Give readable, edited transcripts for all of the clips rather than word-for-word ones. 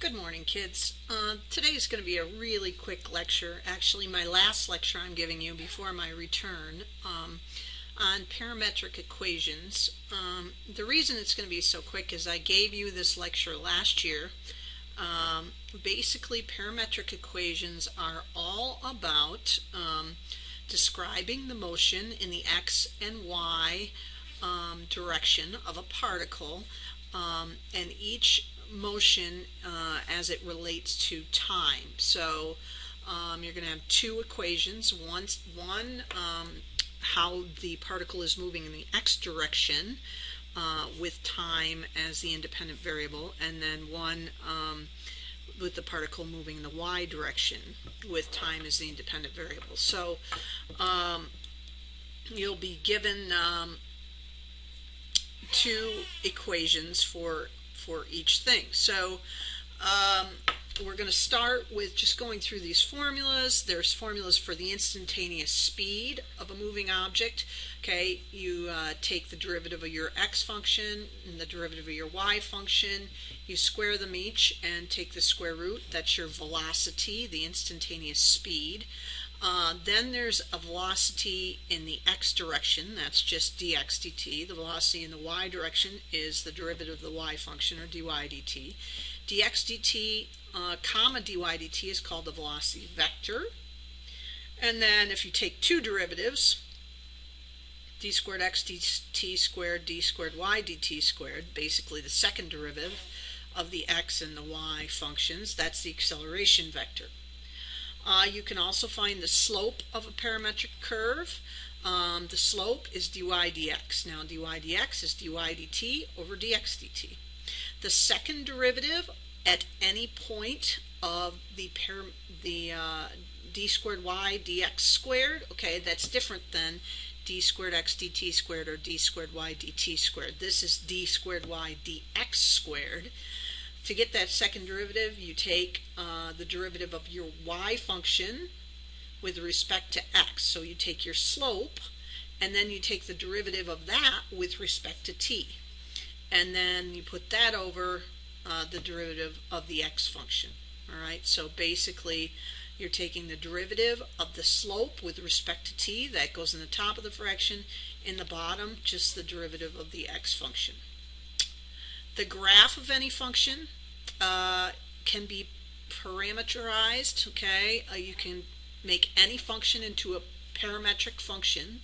Good morning, kids. Today is going to be a really quick lecture, actually my last lecture I'm giving you before my return, on parametric equations. The reason it's going to be so quick is I gave you this lecture last year. Basically, parametric equations are all about describing the motion in the x and y direction of a particle, and each motion as it relates to time. So you're going to have two equations. One how the particle is moving in the x direction with time as the independent variable, and then one with the particle moving in the y direction with time as the independent variable. So you'll be given two equations for each thing. So we're going to start with just going through these formulas. There's formulas for the instantaneous speed of a moving object. Okay, you take the derivative of your x function and the derivative of your y function. You square them each and take the square root. That's your velocity, the instantaneous speed. Then there's a velocity in the x direction, that's just dx dt. The velocity in the y direction is the derivative of the y function, or dy dt. dx dt comma dy dt is called the velocity vector. And then if you take two derivatives, d squared x dt squared, d squared y dt squared, basically the second derivative of the x and the y functions, that's the acceleration vector. You can also find the slope of a parametric curve. The slope is dy dx. Now dy dx is dy dt over dx dt. The second derivative at any point of the d squared y dx squared, okay, that's different than d squared x dt squared or d squared y dt squared. This is d squared y dx squared. To get that second derivative, you take the derivative of your y function with respect to x. So you take your slope, and then you take the derivative of that with respect to t. And then you put that over the derivative of the x function. All right, so basically you're taking the derivative of the slope with respect to t, that goes in the top of the fraction, in the bottom just the derivative of the x function. The graph of any function can be parameterized. Okay, you can make any function into a parametric function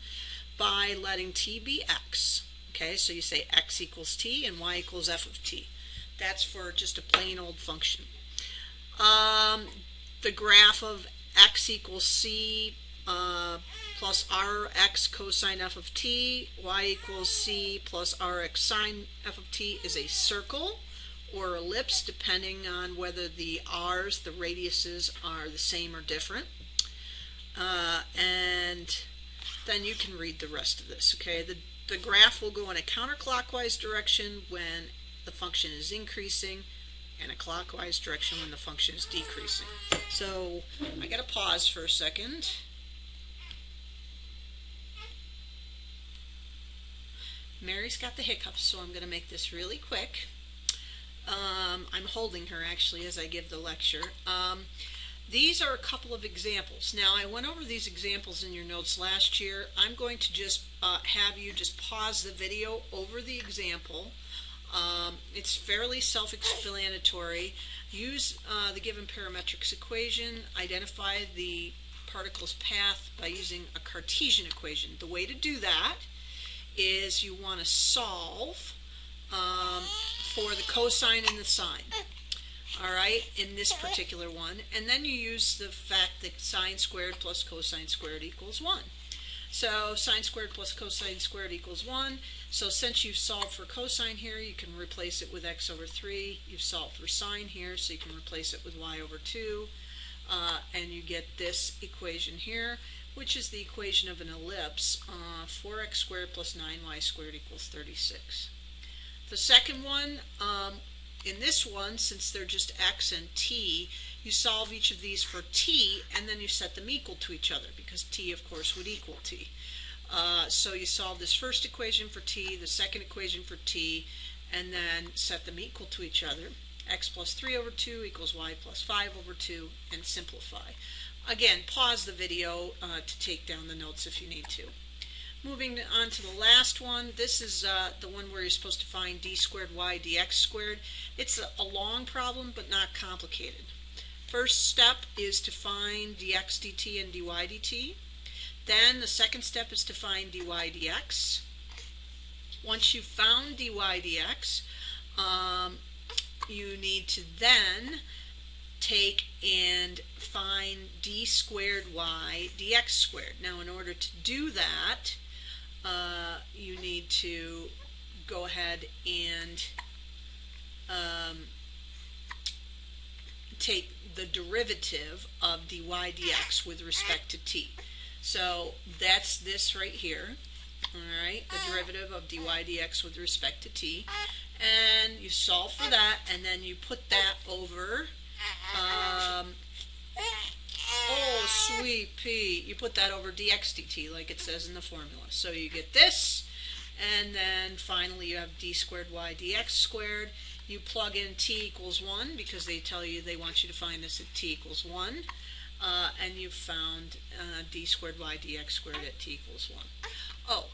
by letting t be x. Okay, so you say x equals t and y equals f of t. That's for just a plain old function. The graph of x equals c plus rx cosine f of t, y equals c plus rx sine f of t is a circle or ellipse, depending on whether the r's, the radiuses, are the same or different. And then you can read the rest of this. Okay, the graph will go in a counterclockwise direction when the function is increasing, and a clockwise direction when the function is decreasing. So I got to pause for a second. Mary's got the hiccups, so I'm going to make this really quick. I'm holding her actually as I give the lecture. These are a couple of examples. Now, I went over these examples in your notes last year. I'm going to just have you just pause the video over the example. It's fairly self-explanatory. Use the given parametrics equation. Identify the particle's path by using a Cartesian equation. The way to do that is you want to solve for the cosine and the sine. All right, in this particular one, and then you use the fact that sine squared plus cosine squared equals 1. So sine squared plus cosine squared equals 1. So since you've solved for cosine here, you can replace it with x over 3. You've solved for sine here, so you can replace it with y over 2. And you get this equation here, which is the equation of an ellipse. 4x squared plus 9y squared equals 36. The second one, in this one, since they're just x and t, you solve each of these for t, and then you set them equal to each other, because t, of course, would equal t. So you solve this first equation for t, the second equation for t, and then set them equal to each other. x plus 3 over 2 equals y plus 5 over 2, and simplify. Again, pause the video to take down the notes if you need to. Moving on to the last one, this is the one where you're supposed to find d squared y dx squared. It's a long problem, but not complicated. First step is to find dx dt and dy dt. Then the second step is to find dy dx. Once you've found dy dx, you need to then take and find d squared y dx squared. Now, in order to do that, you need to go ahead and take the derivative of dy dx with respect to t. So that's this right here, all right, the derivative of dy dx with respect to t. And you solve for that, and then you put that over, oh sweet pea, you put that over dx dt like it says in the formula. So you get this, and then finally you have d squared y dx squared. You plug in t equals 1 because they tell you they want you to find this at t equals 1, and you've found d squared y dx squared at t equals 1. Oh,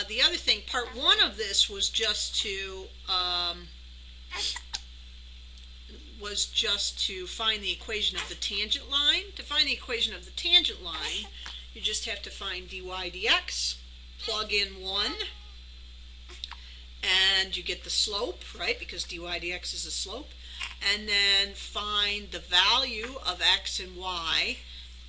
the other thing, part 1 of this was just to find the equation of the tangent line. To find the equation of the tangent line, you just have to find dy dx, plug in 1, and you get the slope, right, because dy dx is a slope, and then find the value of x and y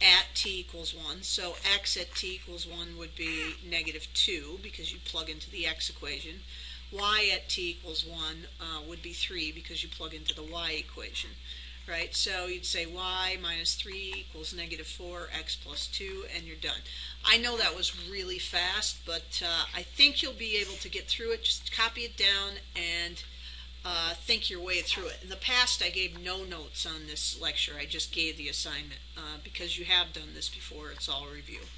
at t equals 1. So x at t equals 1 would be -2 because you plug into the x equation. Y at t equals 1 would be 3 because you plug into the y equation, right? So you'd say y minus 3 equals -4, x plus 2, and you're done. I know that was really fast, but I think you'll be able to get through it. Just copy it down and think your way through it. In the past, I gave no notes on this lecture. I just gave the assignment because you have done this before. It's all review.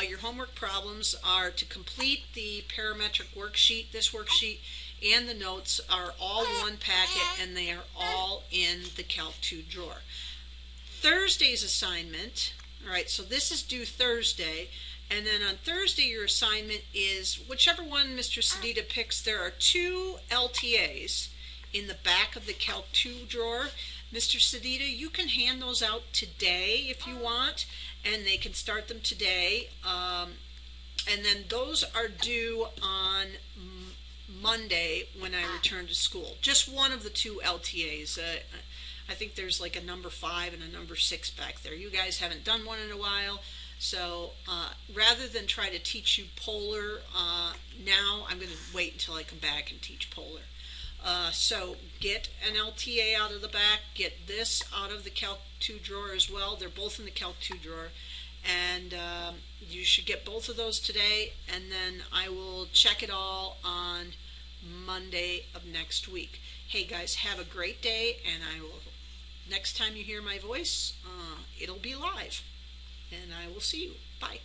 Your homework problems are to complete the parametric worksheet. This worksheet and the notes are all one packet, and they are all in the Calc 2 drawer. Thursday's assignment, all right, so this is due Thursday, and then on Thursday your assignment is whichever one Mr. Sedita picks. There are 2 LTAs in the back of the Calc 2 drawer. Mr. Sedita, you can hand those out today if you want, and they can start them today. And then those are due on Monday when I return to school. Just one of the 2 LTAs. I think there's like a number 5 and a number 6 back there. You guys haven't done one in a while, so rather than try to teach you polar now, I'm going to wait until I come back and teach polar. So get an LTA out of the back, get this out of the Calc 2 drawer as well. They're both in the Calc 2 drawer, and you should get both of those today, and then I will check it all on Monday of next week. Hey guys, have a great day, and next time you hear my voice, it'll be live, and I will see you. Bye.